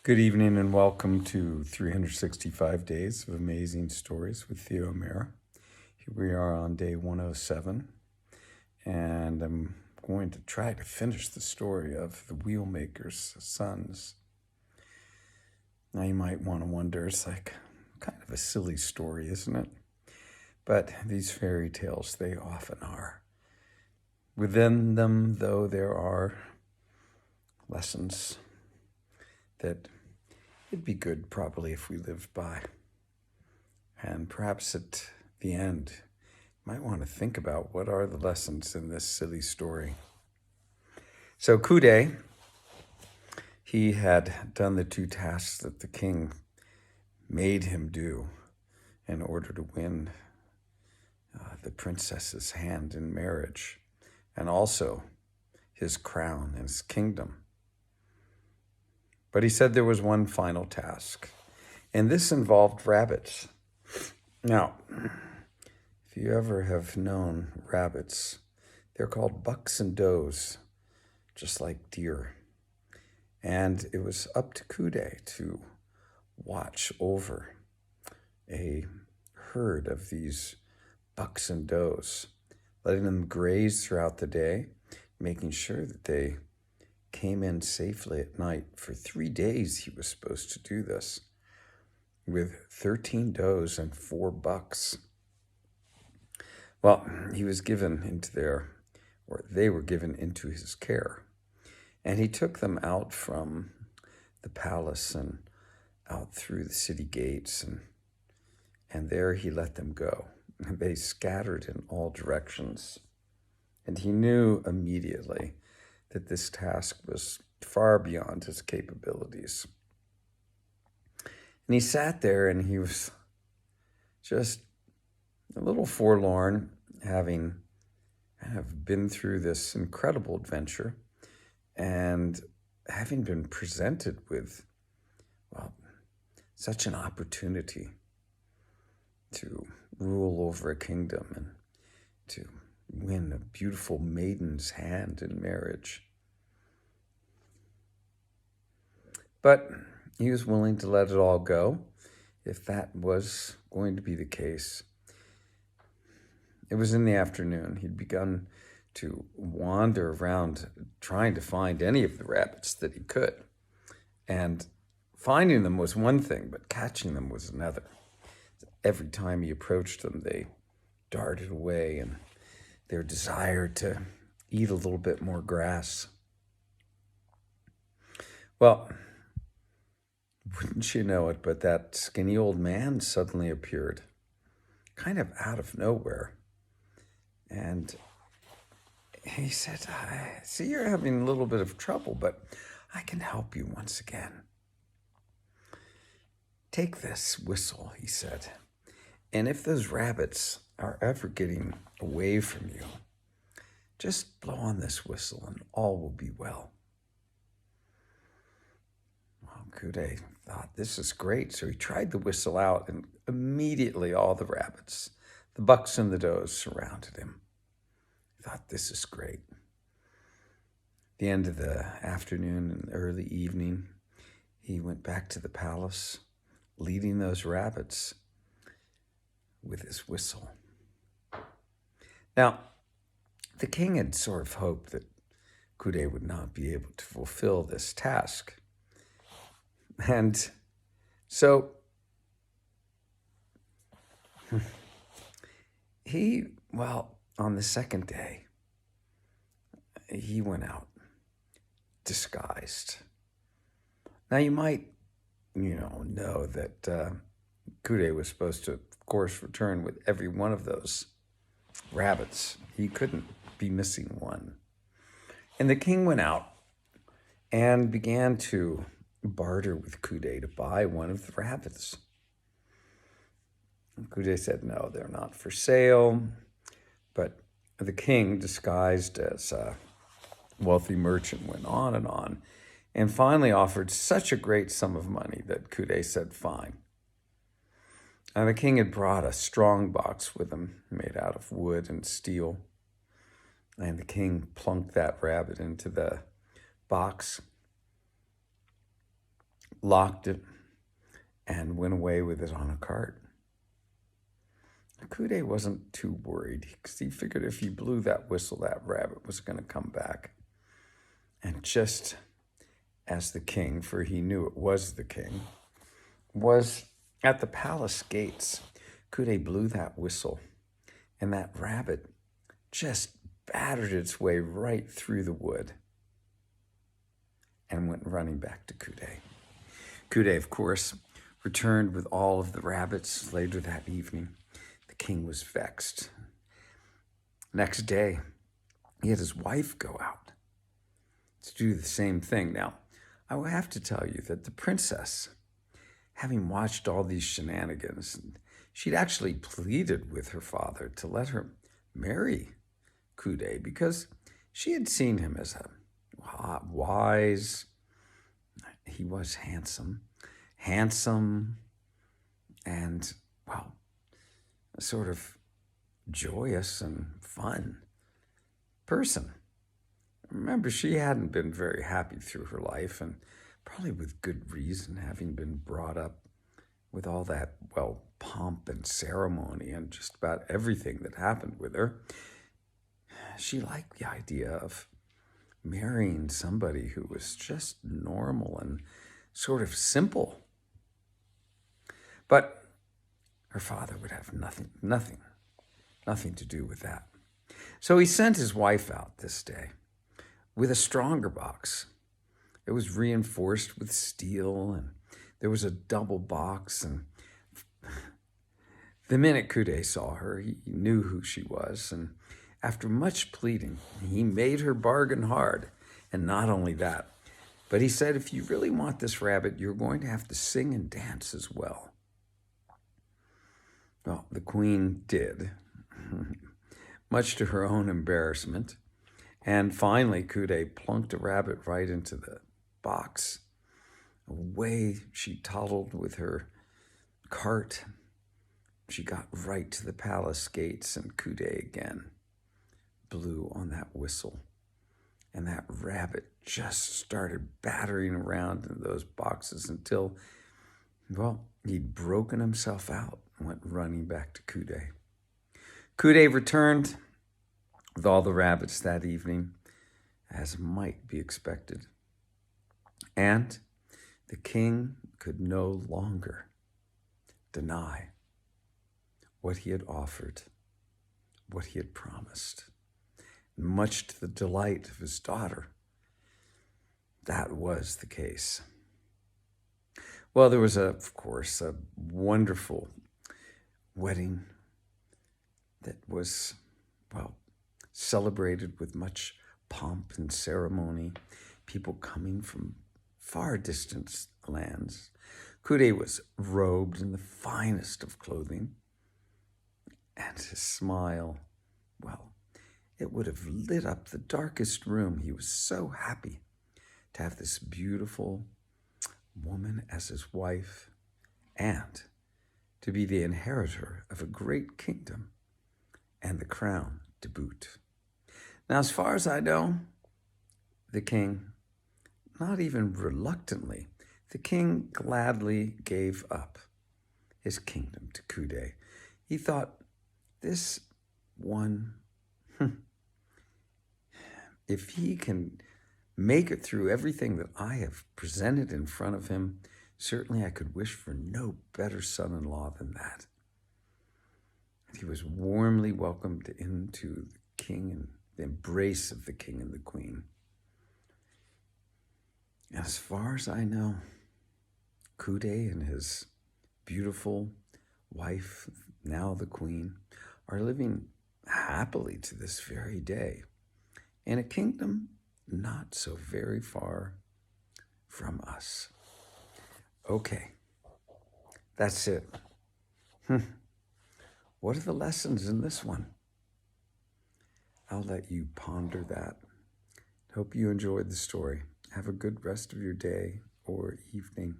Good evening and welcome to 365 Days of Amazing Stories with Theo O'Meara. Here we are on day 107, and I'm going to try to finish the story of the Wheelmaker's sons. Now you might want to wonder, it's like kind of a silly story, isn't it? But these fairy tales, they often are. Within them, though, there are lessons that it'd be good probably if we lived by. And perhaps at the end, you might want to think about what are the lessons in this silly story. So Kude, he had done the two tasks that the king made him do in order to win the princess's hand in marriage, and also his crown and his kingdom. But he said there was one final task, and this involved rabbits. Now, if you ever have known rabbits, they're called bucks and does, just like deer. And it was up to Kude to watch over a herd of these bucks and does, letting them graze throughout the day, making sure that they came in safely at night. For 3 days he was supposed to do this, with 13 does and 4 bucks. Well, he was given into they were given into his care. And he took them out from the palace and out through the city gates, and there he let them go. And they scattered in all directions. And he knew immediately that this task was far beyond his capabilities. And he sat there and he was just a little forlorn, having kind of been through this incredible adventure and having been presented with, such an opportunity to rule over a kingdom and to win a beautiful maiden's hand in marriage. But he was willing to let it all go if that was going to be the case. It was in the afternoon. He'd begun to wander around trying to find any of the rabbits that he could. And finding them was one thing, but catching them was another. Every time he approached them, they darted away, and their desire to eat a little bit more grass. Well, wouldn't you know it, but that skinny old man suddenly appeared, kind of out of nowhere. And he said, I see you're having a little bit of trouble, but I can help you once again. Take this whistle, he said, and if those rabbits are ever getting away from you, just blow on this whistle and all will be well. Well, Kude thought, this is great. So he tried the whistle out, and immediately all the rabbits, the bucks and the does, surrounded him. He thought, this is great. At the end of the afternoon and early evening, he went back to the palace, leading those rabbits with his whistle. Now, the king had sort of hoped that Kude would not be able to fulfill this task. And so on the second day, he went out disguised. Now you might, know that Kude was supposed to, of course, return with every one of those rabbits. He couldn't be missing one. And the king went out and began to barter with Kude to buy one of the rabbits. And Kude said, no, they're not for sale. But the king, disguised as a wealthy merchant, went on, and finally offered such a great sum of money that Kude said, fine. And the king had brought a strong box with him, made out of wood and steel. And the king plunked that rabbit into the box, locked it, and went away with it on a cart. Kude wasn't too worried because he figured if he blew that whistle, that rabbit was going to come back. And just as the king, for he knew it was the king, was at the palace gates, Kude blew that whistle, and that rabbit just battered its way right through the wood and went running back to Kude. Kude, of course, returned with all of the rabbits later that evening. The king was vexed. Next day, he had his wife go out to do the same thing. Now, I will have to tell you that the princess, having watched all these shenanigans, she'd actually pleaded with her father to let her marry Kude because she had seen him as a wise, he was handsome, and, well, sort of joyous and fun person. Remember, she hadn't been very happy through her life, and probably with good reason, having been brought up with all that, well, pomp and ceremony and just about everything that happened with her. She liked the idea of marrying somebody who was just normal and sort of simple. But her father would have nothing to do with that. So he sent his wife out this day with a stronger box. It was reinforced with steel, and there was a double box. And the minute Kude saw her, he knew who she was. And after much pleading, he made her bargain hard. And not only that, but he said, if you really want this rabbit, you're going to have to sing and dance as well. Well, the queen did, much to her own embarrassment. And finally, Kude plunked a rabbit right into the box. Away she toddled with her cart. She got right to the palace gates, and Kude again blew on that whistle. And that rabbit just started battering around in those boxes until, well, he'd broken himself out and went running back to Kude. Kude returned with all the rabbits that evening, as might be expected. And the king could no longer deny what he had offered, what he had promised. Much to the delight of his daughter, that was the case. Well, there was, of course, a wonderful wedding that was, well, celebrated with much pomp and ceremony, people coming from far distant lands. Kude was robed in the finest of clothing, and his smile, well, it would have lit up the darkest room. He was so happy to have this beautiful woman as his wife and to be the inheritor of a great kingdom and the crown to boot. Now, as far as I know, the king, not even reluctantly, the king gladly gave up his kingdom to Kude. He thought, this one, if he can make it through everything that I have presented in front of him, certainly I could wish for no better son-in-law than that. And he was warmly welcomed into the king and the embrace of the king and the queen. And as far as I know, Kude and his beautiful wife, now the queen, are living happily to this very day in a kingdom not so very far from us. Okay, that's it. What are the lessons in this one? I'll let you ponder that. Hope you enjoyed the story. Have a good rest of your day or evening.